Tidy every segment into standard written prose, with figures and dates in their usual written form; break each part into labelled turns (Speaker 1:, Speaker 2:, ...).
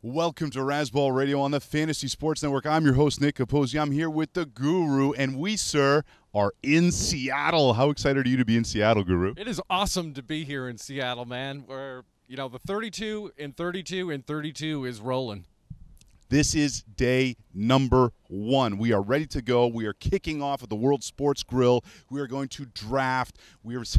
Speaker 1: Welcome to Razzball Radio on the Fantasy Sports Network. I'm your host, Nick Capozzi. I'm here with the Guru, and we, sir, are in Seattle. How excited are you to be in Seattle, Guru?
Speaker 2: It is awesome to be here in Seattle, man, where, the 32 and 32 and 32 is rolling.
Speaker 1: This is day number 1. We are ready to go. We are kicking off at the World Sports Grill. We are going to draft.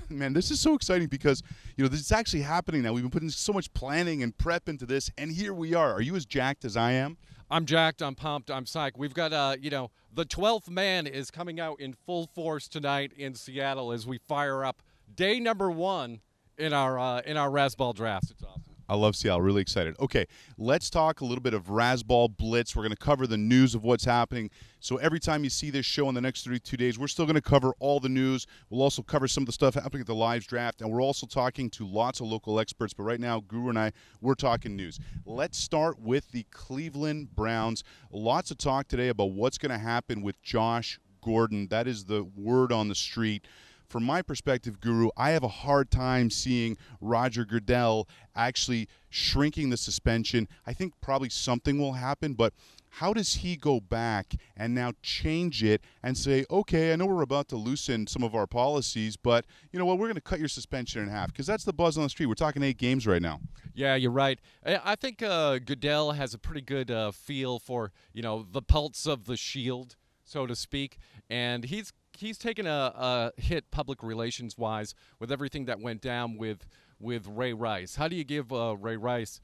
Speaker 1: Man, this is so exciting because, this is actually happening now. We've been putting so much planning and prep into this, and here we are. Are you as jacked as I am?
Speaker 2: I'm jacked. I'm pumped. I'm psyched. We've got, the 12th man is coming out in full force tonight in Seattle as we fire up day number 1 in our Razzball draft. It's awesome.
Speaker 1: I love Seattle. Really excited. Okay, let's talk a little bit of Razzball Blitz. We're going to cover the news of what's happening. So every time you see this show in the next 32 days, we're still going to cover all the news. We'll also cover some of the stuff happening at the Lives draft, and we're also talking to lots of local experts. But right now, Guru and I, we're talking news. Let's start with the Cleveland Browns. Lots of talk today about what's going to happen with Josh Gordon. That is the word on the street. From my perspective, Guru, I have a hard time seeing Roger Goodell actually shrinking the suspension. I think probably something will happen, but how does he go back and now change it and say, okay, I know we're about to loosen some of our policies, but you know what, we're going to cut your suspension in half, because that's the buzz on the street. We're talking 8 games right now.
Speaker 2: Yeah, you're right. I think Goodell has a pretty good feel for, the pulse of the shield, so to speak, and he's taken a hit public relations-wise with everything that went down with Ray Rice. How do you give Ray Rice,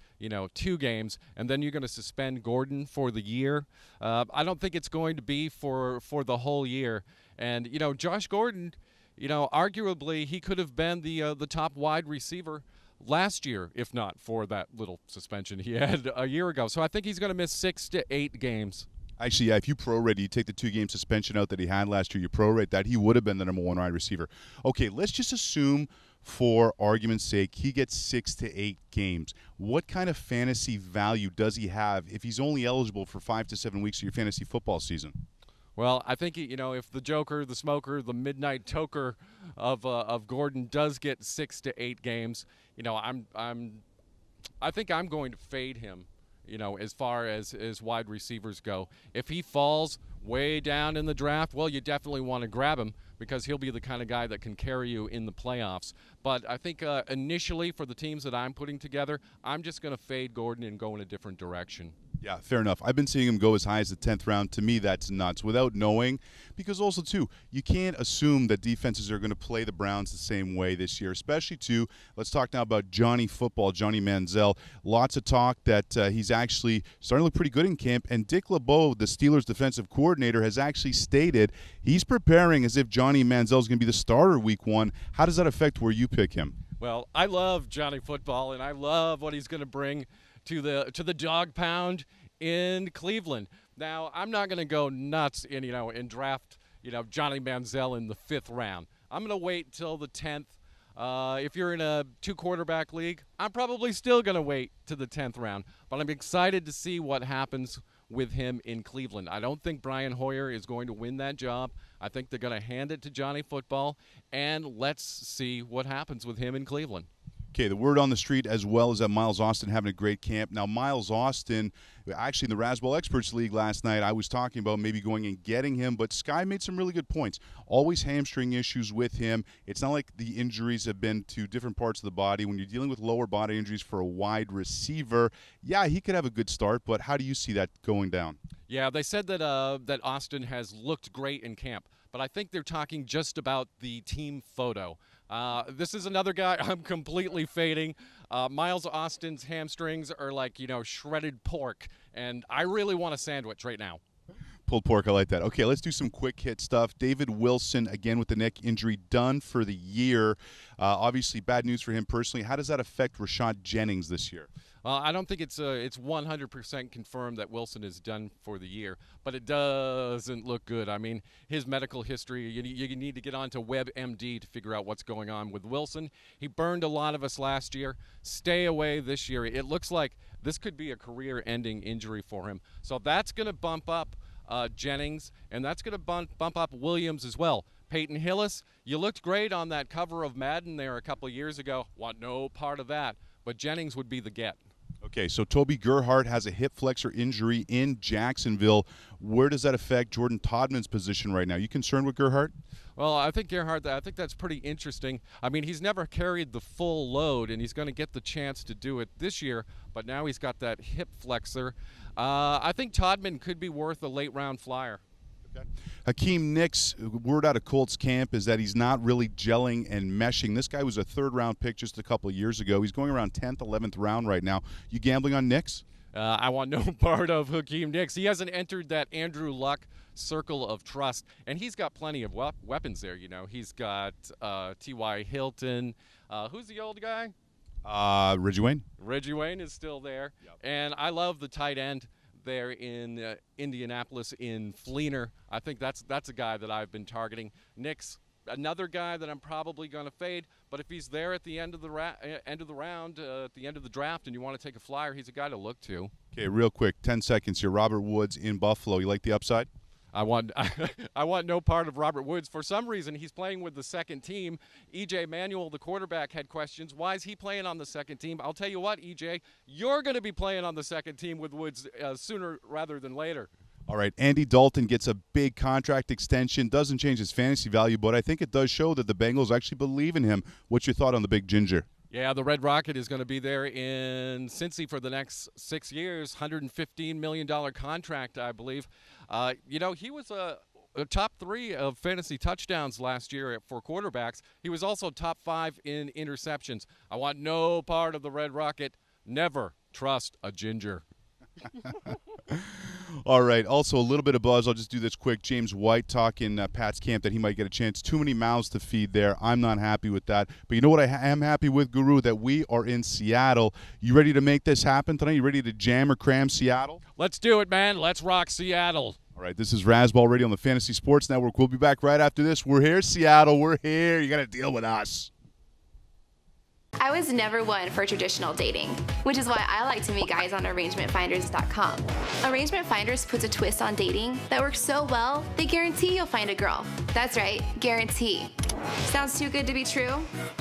Speaker 2: 2 games, and then you're going to suspend Gordon for the year? I don't think it's going to be for the whole year. And, Josh Gordon, arguably he could have been the top wide receiver last year, if not for that little suspension he had a year ago. So I think he's going to miss 6 to 8 games.
Speaker 1: Actually, yeah, if you prorate, you take the 2-game suspension out that he had last year, you prorate that, he would have been the number 1 wide receiver. Okay, let's just assume, for argument's sake, he gets 6 to 8 games. What kind of fantasy value does he have if he's only eligible for 5 to 7 weeks of your fantasy football season?
Speaker 2: Well, I think, if the Joker, the smoker, the midnight toker of Gordon does get 6 to 8 games, I think I'm going to fade him. As far as wide receivers go. If he falls way down in the draft, well, you definitely want to grab him because he'll be the kind of guy that can carry you in the playoffs. But I think initially for the teams that I'm putting together, I'm just going to fade Gordon and go in a different direction.
Speaker 1: Yeah, fair enough. I've been seeing him go as high as the 10th round. To me, that's nuts without knowing, because also, too, you can't assume that defenses are going to play the Browns the same way this year, especially, too, let's talk now about Johnny Football, Johnny Manziel. Lots of talk that he's actually starting to look pretty good in camp, and Dick LeBeau, the Steelers' defensive coordinator, has actually stated he's preparing as if Johnny Manziel is going to be the starter week 1. How does that affect where you pick him?
Speaker 2: Well, I love Johnny Football, and I love what he's going to bring to the dog pound in Cleveland. Now, I'm not going to go nuts and draft Johnny Manziel in the 5th round. I'm going to wait till the 10th. If you're in a 2-quarterback league, I'm probably still going to wait to the 10th round. But I'm excited to see what happens with him in Cleveland. I don't think Brian Hoyer is going to win that job. I think they're going to hand it to Johnny Football, and let's see what happens with him in Cleveland.
Speaker 1: Okay, the word on the street as well is that Miles Austin having a great camp. Now, Miles Austin, actually in the Razzball Experts League last night, I was talking about maybe going and getting him, but Sky made some really good points. Always hamstring issues with him. It's not like the injuries have been to different parts of the body. When you're dealing with lower body injuries for a wide receiver, yeah, he could have a good start, but how do you see that going down?
Speaker 2: Yeah, they said that Austin has looked great in camp, but I think they're talking just about the team photo. This is another guy I'm completely fading. Miles Austin's hamstrings are like, shredded pork, and I really want a sandwich right now.
Speaker 1: Pulled pork, I like that. Okay, let's do some quick hit stuff. David Wilson, again with the neck injury, done for the year. Obviously, bad news for him personally. How does that affect Rashad Jennings this year?
Speaker 2: I don't think it's 100% confirmed that Wilson is done for the year, but it doesn't look good. I mean, his medical history, you need to get on to WebMD to figure out what's going on with Wilson. He burned a lot of us last year. Stay away this year. It looks like this could be a career-ending injury for him. So that's going to bump up Jennings, and that's going to bump up Williams as well. Peyton Hillis, you looked great on that cover of Madden there a couple of years ago. Want no part of that, but Jennings would be the get.
Speaker 1: Okay, so Toby Gerhart has a hip flexor injury in Jacksonville. Where does that affect Jordan Todman's position right now? You concerned with Gerhart?
Speaker 2: Well, I think Gerhard, I think that's pretty interesting. I mean, he's never carried the full load, and he's going to get the chance to do it this year, but now he's got that hip flexor. I think Todman could be worth a late-round flyer.
Speaker 1: Okay. Hakeem Nicks, word out of Colts camp is that he's not really gelling and meshing. This guy was a third-round pick just a couple of years ago. He's going around 10th, 11th round right now. You gambling on Nicks?
Speaker 2: I want no part of Hakeem Nicks. He hasn't entered that Andrew Luck circle of trust, and he's got plenty of weapons there. You know, he's got T.Y. Hilton. Who's the old guy?
Speaker 1: Reggie Wayne.
Speaker 2: Reggie Wayne is still there. Yep. And I love the tight end there in Indianapolis in Fleener. I think that's a guy that I've been targeting. Nicks, another guy that I'm probably going to fade, but if he's there at the end of the round, at the end of the draft, and you want to take a flyer, he's a guy to look to.
Speaker 1: Okay, real quick, 10 seconds here. Robert Woods in Buffalo. You like the upside?
Speaker 2: I want no part of Robert Woods. For some reason, he's playing with the second team. E.J. Manuel, the quarterback, had questions. Why is he playing on the second team? I'll tell you what, E.J., you're going to be playing on the second team with Woods sooner rather than later.
Speaker 1: All right, Andy Dalton gets a big contract extension. Doesn't change his fantasy value, but I think it does show that the Bengals actually believe in him. What's your thought on the Big Ginger?
Speaker 2: Yeah, the Red Rocket is going to be there in Cincy for the next 6 years, $115 million contract, I believe. You know, he was a top 3 of fantasy touchdowns last year for quarterbacks. He was also top 5 in interceptions. I want no part of the Red Rocket. Never trust a ginger.
Speaker 1: All right. Also, a little bit of buzz. I'll just do this quick. James White talking Pat's camp that he might get a chance. Too many mouths to feed there. I'm not happy with that. But you know what I am happy with, Guru? That we are in Seattle. You ready to make this happen tonight? You ready to jam or cram Seattle?
Speaker 2: Let's do it, man. Let's rock Seattle.
Speaker 1: All right. This is Razzball Radio on the Fantasy Sports Network. We'll be back right after this. We're here, Seattle. We're here. You got to deal with us.
Speaker 3: I was never one for traditional dating, which is why I like to meet guys on ArrangementFinders.com. Arrangement Finders puts a twist on dating that works so well, they guarantee you'll find a girl. That's right, guarantee. Sounds too good to be true?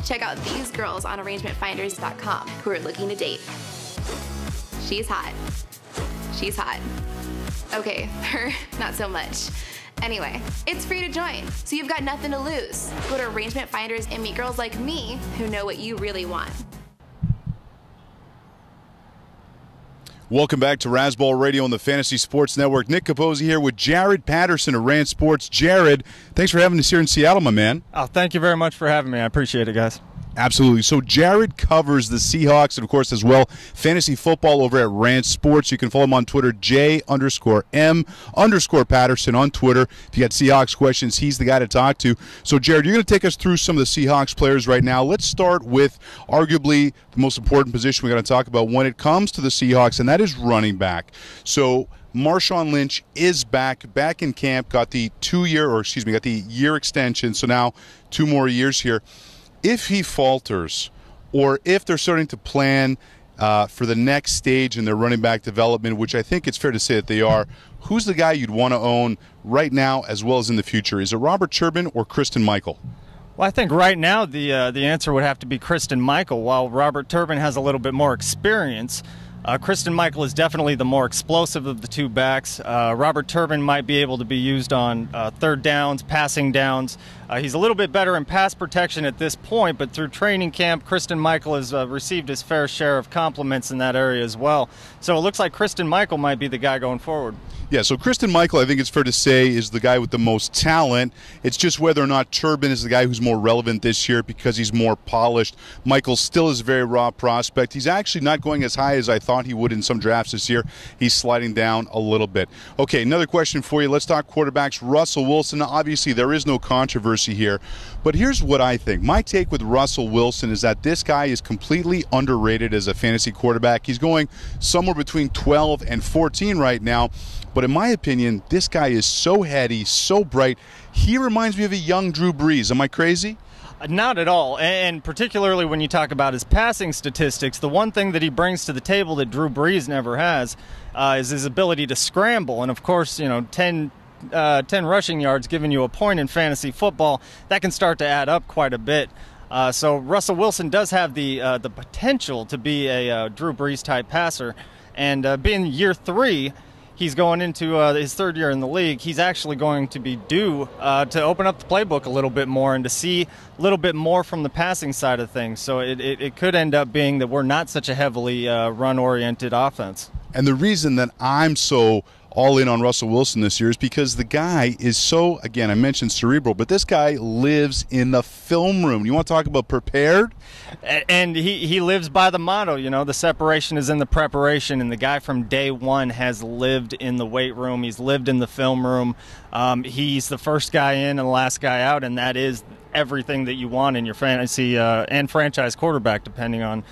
Speaker 3: Check out these girls on ArrangementFinders.com who are looking to date. She's hot. She's hot. Okay, her, not so much. Anyway, it's free to join, so you've got nothing to lose. Go to Arrangement Finders and meet girls like me who know what you really want.
Speaker 1: Welcome back to Razzball Radio on the Fantasy Sports Network. Nick Capozzi here with Jarrod Patterson of Rant Sports. Jarrod, thanks for having us here in Seattle, my man.
Speaker 4: Oh, thank you very much for having me. I appreciate it, guys.
Speaker 1: Absolutely. So Jarrod covers the Seahawks and, of course, as well, fantasy football over at Rant Sports. You can follow him on Twitter, J_M_Patterson on Twitter. If you got Seahawks questions, he's the guy to talk to. So, Jarrod, you're going to take us through some of the Seahawks players right now. Let's start with arguably the most important position we got to talk about when it comes to the Seahawks, and that is running back. So Marshawn Lynch is back in camp, got the year extension, so now 2 more years here. If he falters, or if they're starting to plan for the next stage in their running back development, which I think it's fair to say that they are, who's the guy you'd want to own right now as well as in the future? Is it Robert Turbin or Kristen Michael?
Speaker 4: Well, I think right now the answer would have to be Kristen Michael. While Robert Turbin has a little bit more experience, Kristen Michael is definitely the more explosive of the 2 backs. Robert Turbin might be able to be used on third downs, passing downs. He's a little bit better in pass protection at this point, but through training camp, Kristen Michael has received his fair share of compliments in that area as well. So it looks like Kristen Michael might be the guy going forward.
Speaker 1: Yeah, so Kristen Michael, I think it's fair to say, is the guy with the most talent. It's just whether or not Turbin is the guy who's more relevant this year because he's more polished. Michael still is a very raw prospect. He's actually not going as high as I thought he would in some drafts this year. He's sliding down a little bit. Okay, another question for you. Let's talk quarterbacks. Russell Wilson, obviously there is no controversy here, but here's what I think. My take with Russell Wilson is that this guy is completely underrated as a fantasy quarterback. He's going somewhere between 12 and 14 right now. But in my opinion, this guy is so heady, so bright. He reminds me of a young Drew Brees. Am I crazy?
Speaker 4: Not at all, and particularly when you talk about his passing statistics, the one thing that he brings to the table that Drew Brees never has is his ability to scramble. And of course, 10 rushing yards giving you a point in fantasy football, that can start to add up quite a bit. So Russell Wilson does have the potential to be a Drew Brees type passer, and being year 3, he's going into his 3rd year in the league. He's actually going to be due to open up the playbook a little bit more and to see a little bit more from the passing side of things. So it could end up being that we're not such a heavily run-oriented offense.
Speaker 1: And the reason that I'm so all in on Russell Wilson this year is because the guy is so, again, I mentioned cerebral, but this guy lives in the film room. You want to talk about prepared?
Speaker 4: And he lives by the motto, you know, the separation is in the preparation, and the guy from day one has lived in the weight room. He's lived in the film room. He's the first guy in and the last guy out, and that is everything that you want in your fantasy and franchise quarterback, depending on,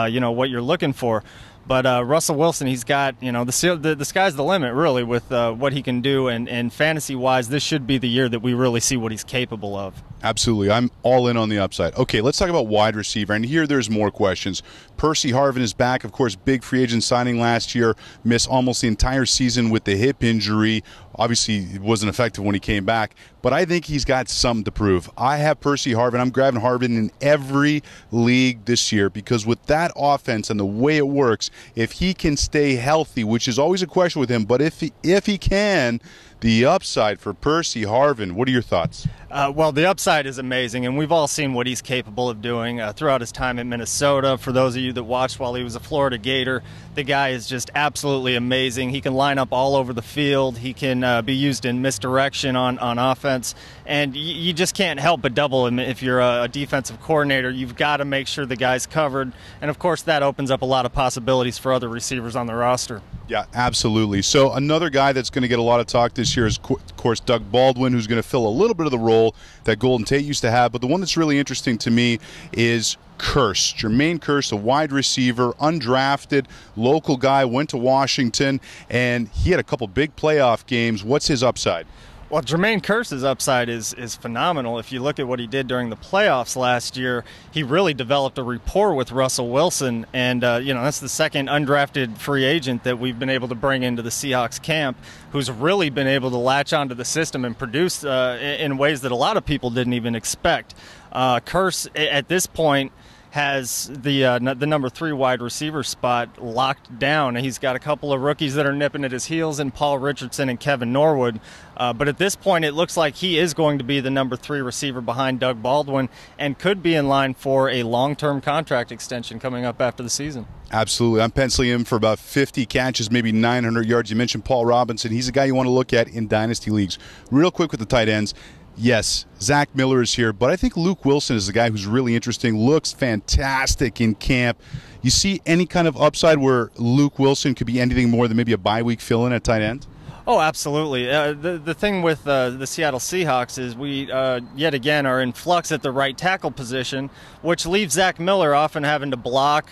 Speaker 4: you know, what you're looking for. But Russell Wilson, he's got, you know, the sky's the limit, really, with what he can do. And fantasy-wise, this should be the year that we really see what he's capable of.
Speaker 1: Absolutely. I'm all in on the upside. Okay, let's talk about wide receiver. And here there's more questions. Percy Harvin is back. Of course, big free agent signing last year. Missed almost the entire season with the hip injury. Obviously, it wasn't effective when he came back. But I think he's got something to prove. I have Percy Harvin. I'm grabbing Harvin in every league this year because with that offense and the way it works, if he can stay healthy, which is always a question with him, but if he can, the upside for Percy Harvin, what are your thoughts?
Speaker 4: Well, the upside is amazing, and we've all seen what he's capable of doing throughout his time in Minnesota. For those of you that watched while he was a Florida Gator, the guy is just absolutely amazing. He can line up all over the field. He can be used in misdirection on offense, and you just can't help but double him if you're a defensive coordinator. You've got to make sure the guy's covered, and of course that opens up a lot of possibilities for other receivers on the roster.
Speaker 1: Yeah, absolutely. So another guy that's going to get a lot of talk this year is, of course, Doug Baldwin, who's going to fill a little bit of the role that Golden Tate used to have. But the one that's really interesting to me is Kearse, Jermaine Kearse, a wide receiver, undrafted, local guy, went to Washington, and he had a couple big playoff games. What's his upside?
Speaker 4: Well, Jermaine Kearse's upside is phenomenal. If you look at what he did during the playoffs last year, he really developed a rapport with Russell Wilson, and you know, that's the second undrafted free agent that we've been able to bring into the Seahawks camp, who's really been able to latch onto the system and produce in ways that a lot of people didn't even expect. Kearse, at this point, has the number 3 wide receiver spot locked down. He's got a couple of rookies that are nipping at his heels in Paul Richardson and Kevin Norwood. But at this point, it looks like he is going to be the number 3 receiver behind Doug Baldwin and could be in line for a long-term contract extension coming up after the season.
Speaker 1: Absolutely. I'm penciling him for about 50 catches, maybe 900 yards. You mentioned Paul Robinson. He's a guy you want to look at in dynasty leagues. Real quick with the tight ends. Yes, Zach Miller is here, but I think Luke Wilson is a guy who's really interesting, looks fantastic in camp. You see any kind of upside where Luke Wilson could be anything more than maybe a bye-week fill-in at tight end?
Speaker 4: Oh, absolutely. The thing with the Seattle Seahawks is we, yet again, are in flux at the right tackle position, which leaves Zach Miller often having to block,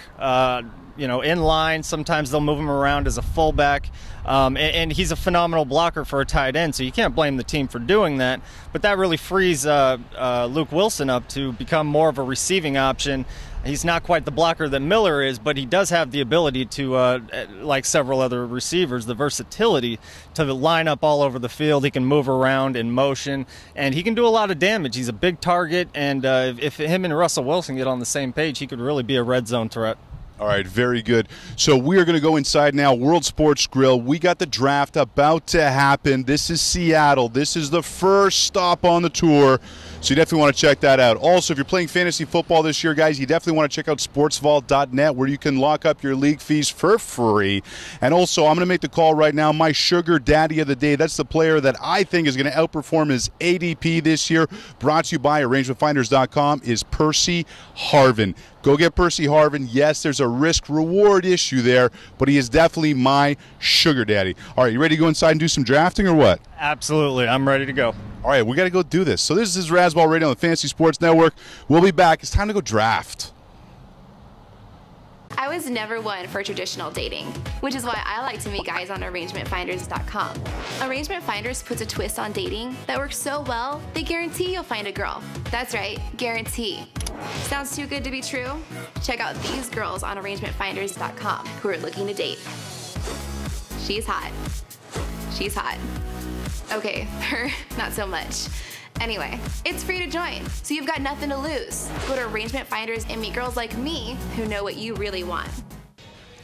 Speaker 4: you know, in line. Sometimes they'll move him around as a fullback. And he's a phenomenal blocker for a tight end, so you can't blame the team for doing that. But that really frees Luke Wilson up to become more of a receiving option. He's not quite the blocker that Miller is, but he does have the ability to, like several other receivers, the versatility to line up all over the field. He can move around in motion, and he can do a lot of damage. He's a big target, and if him and Russell Wilson get on the same page, he could really be a red zone threat.
Speaker 1: All right, very good. So we are going to go inside now. World Sports Grill. We got the draft about to happen. This is Seattle. This is the first stop on the tour. So you definitely want to check that out. Also, if you're playing fantasy football this year, guys, you definitely want to check out sportsvault.net where you can lock up your league fees for free. And also, I'm going to make the call right now. My sugar daddy of the day, that's the player that I think is going to outperform his ADP this year, brought to you by arrangementfinders.com, is Percy Harvin. Go get Percy Harvin. Yes, there's a risk-reward issue there, but he is definitely my sugar daddy. All right, you ready to go inside and do some drafting or what?
Speaker 4: Absolutely. I'm ready to go.
Speaker 1: All right, we got to go do this. So this is Razzball Radio on the Fantasy Sports Network. We'll be back. It's time to go draft.
Speaker 3: I was never one for traditional dating, which is why I like to meet guys on arrangementfinders.com. Arrangement Finders puts a twist on dating that works so well, they guarantee you'll find a girl. That's right, guarantee. Sounds too good to be true? Check out these girls on arrangementfinders.com who are looking to date. She's hot. She's hot. Okay, her, not so much. Anyway, it's free to join, so you've got nothing to lose. Go to Arrangement Finders and meet girls like me who know what you really want.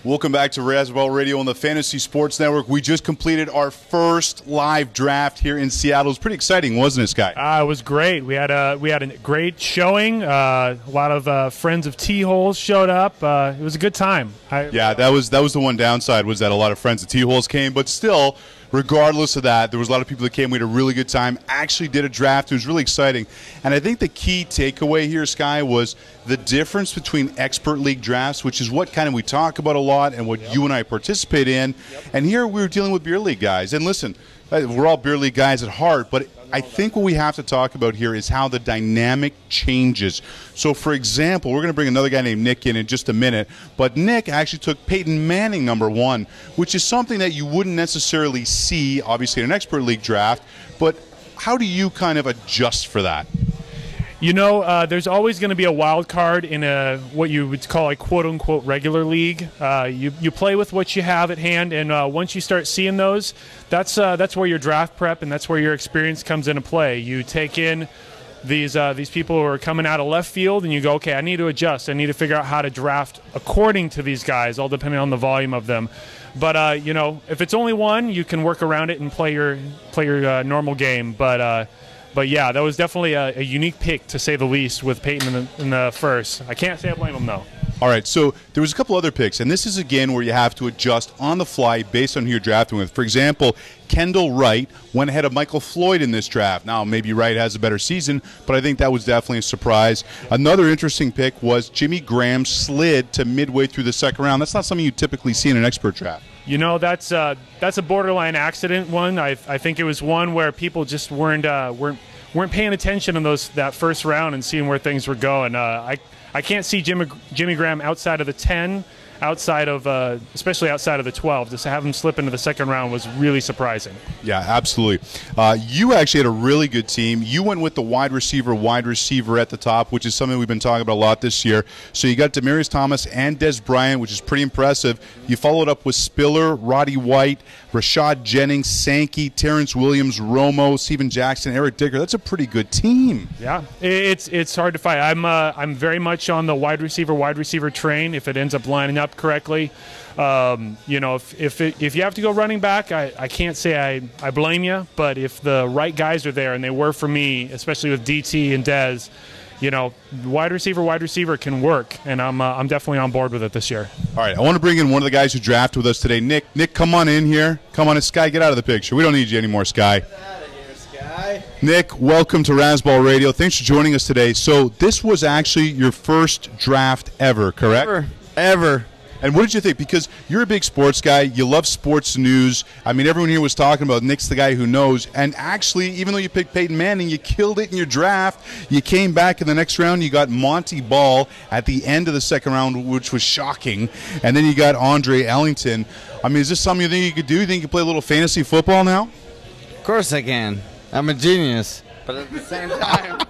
Speaker 1: Welcome back to Razzball Radio on the Fantasy Sports Network. We just completed our first live draft here in Seattle. It was pretty exciting, wasn't it, Sky?
Speaker 5: It was great. We had a great showing. A lot of friends of T-Holes showed up. It was a good time.
Speaker 1: Yeah, that was the one downside, was that a lot of friends of T-Holes came, but still, regardless of that, there was a lot of people that came. We had a really good time. Actually did a draft. It was really exciting. And I think the key takeaway here, Sky, was the difference between expert league drafts, which is what kind of we talk about a lot and what you and I participate in. And here we were dealing with beer league guys. And listen, we're all beer league guys at heart, but I think what we have to talk about here is how the dynamic changes. So, for example, we're going to bring another guy named Nick in just a minute, but Nick actually took Peyton Manning #1, which is something that you wouldn't necessarily see, obviously, in an expert league draft. But how do you kind of adjust for that?
Speaker 5: You know, there's always going to be a wild card in what you would call a quote-unquote regular league. You play with what you have at hand, and once you start seeing those, that's where your draft prep and that's where your experience comes into play. You take in these people who are coming out of left field, and you go, okay, I need to adjust. I need to figure out how to draft according to these guys, all depending on the volume of them. But you know, if it's only one, you can work around it and play your normal game. But yeah, that was definitely a unique pick, to say the least, with Peyton in the first. I can't say I blame him, though.
Speaker 1: All right, so there was a couple other picks, and this is, again, where you have to adjust on the fly based on who you're drafting with. For example, Kendall Wright went ahead of Michael Floyd in this draft. Now, maybe Wright has a better season, but I think that was definitely a surprise. Another interesting pick was Jimmy Graham slid to midway through the second round. That's not something you typically see in an expert draft.
Speaker 5: You know, that's a borderline accident one. I think it was one where people just weren't paying attention in that first round and seeing where things were going. I can't see Jimmy Graham outside of the 10, especially outside of the 12. Just to have him slip into the second round was really surprising. Yeah,
Speaker 1: absolutely. You actually had a really good team. You went with the wide receiver at the top, which is something we've been talking about a lot this year. So you got Demaryius Thomas and Des Bryant, which is pretty impressive. You followed up with Spiller, Roddy White, Rashad Jennings, Sankey, Terrence Williams, Romo, Steven Jackson, Eric Dicker. That's a pretty good team.
Speaker 5: Yeah, it's hard to fight. I'm very much on the wide receiver train if it ends up lining up correctly. You know, if you have to go running back, I can't say I blame you, but if the right guys are there, and they were for me, especially with DT and Dez, you know, wide receiver can work, and I'm definitely on board with it this year.
Speaker 1: All right, I want to bring in one of the guys who drafted with us today. Nick, come on in here. Come on in, Sky, get out of the picture. We don't need you anymore, Sky.
Speaker 6: Get out of here, Sky.
Speaker 1: Nick, welcome to Razzball Radio. Thanks for joining us today. So this was actually your first draft ever, correct?
Speaker 6: Ever.
Speaker 1: And what did you think? Because you're a big sports guy. You love sports news. I mean, everyone here was talking about Nick's the guy who knows. And actually, even though you picked Peyton Manning, you killed it in your draft. You came back in the next round. You got Monty Ball at the end of the second round, which was shocking. And then you got Andre Ellington. I mean, is this something you think you could do? You think you could play a little fantasy football now?
Speaker 6: Of course I can. I'm a genius. But at the same time...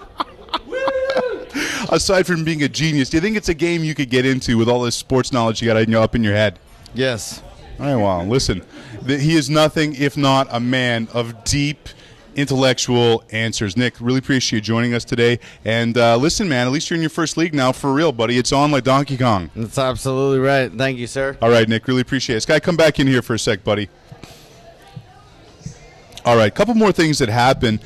Speaker 1: Aside from being a genius, do you think it's a game you could get into with all this sports knowledge you got up in your head?
Speaker 6: Yes.
Speaker 1: All right, well, listen, he is nothing if not a man of deep intellectual answers. Nick, really appreciate you joining us today. And listen, man, at least you're in your first league now for real, buddy. It's on like Donkey Kong.
Speaker 6: That's absolutely right. Thank you, sir.
Speaker 1: All right, Nick, really appreciate it. Sky, come back in here for a sec, buddy. All right, a couple more things that happened.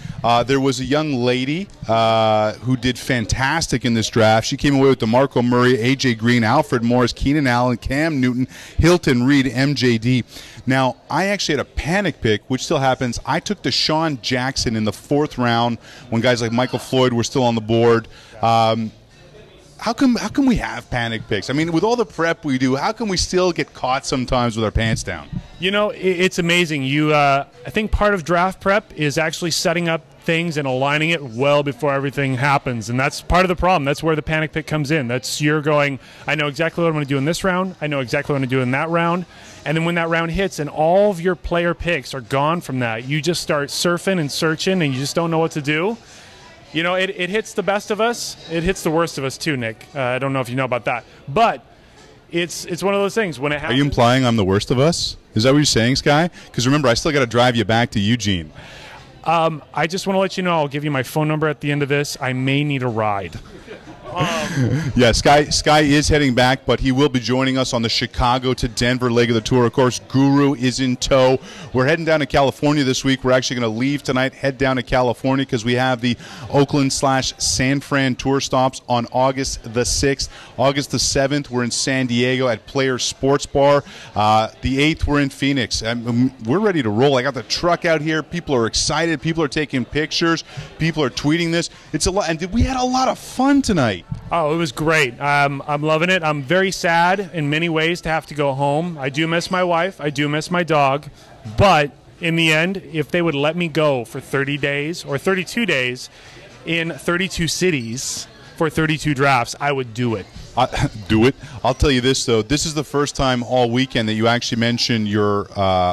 Speaker 1: There was a young lady who did fantastic in this draft. She came away with DeMarco Murray, A.J. Green, Alfred Morris, Keenan Allen, Cam Newton, Hilton Reed, MJD. Now, I actually had a panic pick, which still happens. I took Deshaun Jackson in the 4th round when guys like Michael Floyd were still on the board. How come we have panic picks? I mean, with all the prep we do, how come we still get caught sometimes with our pants down?
Speaker 5: You know, it's amazing. I think part of draft prep is actually setting up things and aligning it well before everything happens, and that's part of the problem. That's where the panic pick comes in. That's you're going, I know exactly what I'm going to do in this round. I know exactly what I'm going to do in that round. And then when that round hits and all of your player picks are gone from that, you just start surfing and searching, and you just don't know what to do. You know, it hits the best of us. It hits the worst of us too, Nick. I don't know if you know about that. But it's one of those things. When it happens,
Speaker 1: are you implying I'm the worst of us? Is that what you're saying, Sky? Because remember, I still got to drive you back to Eugene.
Speaker 5: I just want to let you know, I'll give you my phone number at the end of this. I may need a ride.
Speaker 1: Yeah, Sky is heading back, but he will be joining us on the Chicago to Denver leg of the tour. Of course, Guru is in tow. We're heading down to California this week. We're actually going to leave tonight, head down to California because we have the Oakland/San Fran tour stops on August the 6th. August the 7th, we're in San Diego at Players Sports Bar. The 8th, we're in Phoenix. We're ready to roll. I got the truck out here. People are excited. People are taking pictures. People are tweeting this. It's a lot, and we had a lot of fun tonight.
Speaker 5: Oh, it was great. I'm loving it. I'm very sad in many ways to have to go home. I do miss my wife. I do miss my dog. But in the end, if they would let me go for 30 days or 32 days in 32 cities for 32 drafts, I would do it.
Speaker 1: Do it. I'll tell you this, though. This is the first time all weekend that you actually mentioned your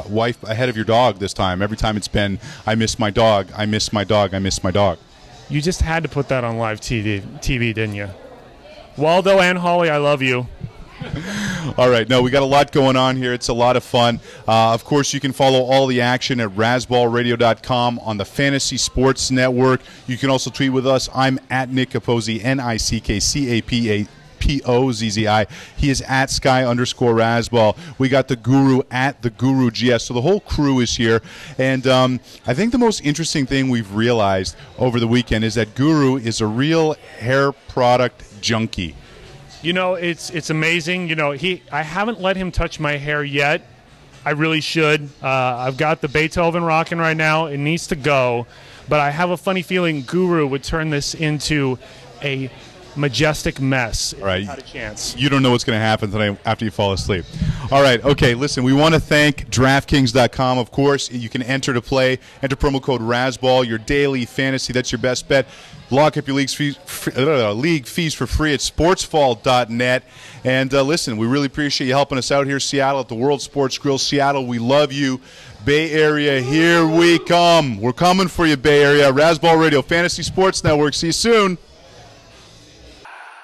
Speaker 1: wife ahead of your dog this time. Every time it's been, I miss my dog, I miss my dog, I miss my dog.
Speaker 5: You just had to put that on live TV, didn't you? Waldo and Holly, I love you.
Speaker 1: All right. No, we got a lot going on here. It's a lot of fun. Of course, you can follow all the action at razzballradio.com on the Fantasy Sports Network. You can also tweet with us. I'm at Nick Capozzi, NickCapozzi. He is at Sky_Razzball. We got the Guru at the Guru GS. So the whole crew is here. And I think the most interesting thing we've realized over the weekend is that Guru is a real hair product junkie.
Speaker 5: You know, it's amazing. You know, I haven't let him touch my hair yet. I really should. I've got the Beethoven rocking right now. It needs to go. But I have a funny feeling Guru would turn this into a majestic mess.
Speaker 1: Right.
Speaker 5: Had a chance.
Speaker 1: You don't know what's going to happen tonight after you fall asleep. All right. Okay. Listen, we want to thank DraftKings.com. Of course, you can enter to play. Enter promo code Razzball. Your daily fantasy. That's your best bet. Lock up your league fees for free at sportsfall.net. And listen, we really appreciate you helping us out here, Seattle, at the World Sports Grill. Seattle, we love you. Bay Area, here we come. We're coming for you, Bay Area. Razzball Radio, Fantasy Sports Network. See you soon.